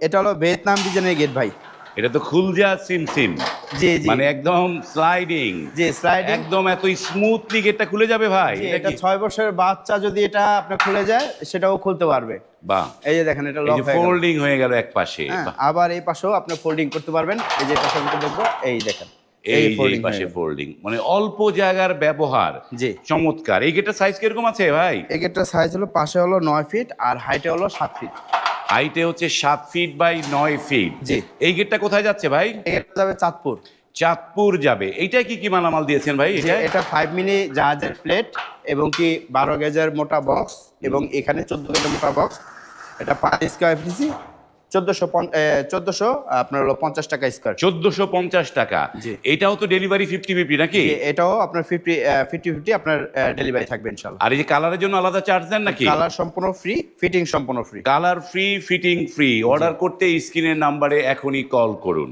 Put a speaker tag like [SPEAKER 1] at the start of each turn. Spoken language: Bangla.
[SPEAKER 1] এটা হলো ভিয়েতনাম ডিজাইনের গেট ভাই।
[SPEAKER 2] এটা তো খুলজা সিম সিম,
[SPEAKER 1] জি জি
[SPEAKER 2] মানে একদম স্লাইডিং,
[SPEAKER 1] জি স্লাইডিং।
[SPEAKER 2] একদম এত স্মুথলি গেটটা খুলে যাবে ভাই।
[SPEAKER 1] জি,
[SPEAKER 2] এটা
[SPEAKER 1] এটা
[SPEAKER 2] কি
[SPEAKER 1] 6 বছরের বাচ্চা যদি এটা আপনার খুলে যায় সেটাও খুলতে পারবে।
[SPEAKER 2] বাহ,
[SPEAKER 1] এই যে দেখেন এটা
[SPEAKER 2] এই
[SPEAKER 1] লক
[SPEAKER 2] যে
[SPEAKER 1] হয়ে গেল।
[SPEAKER 2] ফোল্ডিং হয়ে গেল এক পাশে।
[SPEAKER 1] হ্যাঁ,
[SPEAKER 2] বাহ,
[SPEAKER 1] আবার এই পাশেও আপনি ফোল্ডিং করতে পারবেন। এই যে পাশে আমি দেখবো, এই দেখেন
[SPEAKER 2] এই যে এই
[SPEAKER 1] ফোল্ডিং হয়ে
[SPEAKER 2] পাশে
[SPEAKER 1] গেল।
[SPEAKER 2] ফোল্ডিং, মানে অল্প জায়গার ব্যবহার।
[SPEAKER 1] জি।
[SPEAKER 2] চমৎকার। এই গেটটার সাইজ কিরকম আছে ভাই?
[SPEAKER 1] এই গেটটার সাইজ হলো পাশে হলো 9 ফিট আর হাইটে হলো 7 ফিট।
[SPEAKER 2] হাইটে হচ্ছে 7 ফিট বাই 9 ফিট।
[SPEAKER 1] জি।
[SPEAKER 2] এই গেটটা কোথায় যাচ্ছে ভাই?
[SPEAKER 1] এই গেটটা যাবে চাঁদপুর।
[SPEAKER 2] চাঁদপুর যাবে। এইটা কি কি মালামাল দিয়েছেন ভাই?
[SPEAKER 1] যে
[SPEAKER 2] এটা
[SPEAKER 1] এটা 5 মিলি জাহাজের প্লেট এবং কি 12 গেজের মোটা বক্স এবং এখানে 14 গেজের মোটা বক্স। এটা 5 স্কয়ার ফিসি 1400 আপনার হলো 50 টাকা স্কয়ার।
[SPEAKER 2] 1450 টাকা।
[SPEAKER 1] জি।
[SPEAKER 2] এটাও তো ডেলিভারি 50-50 নাকি?
[SPEAKER 1] এটাও আপনার 50 আপনার ডেলিভারি থাকবে ইনশাআল্লাহ।
[SPEAKER 2] আর এই যে কালারের জন্য আলাদা চার্জ দেন নাকি?
[SPEAKER 1] কালার সম্পূর্ণ ফ্রি, ফিটিং সম্পূর্ণ free.
[SPEAKER 2] Colour free, fitting free. Order করতে স্ক্রিনের নাম্বারে এখনই কল করুন।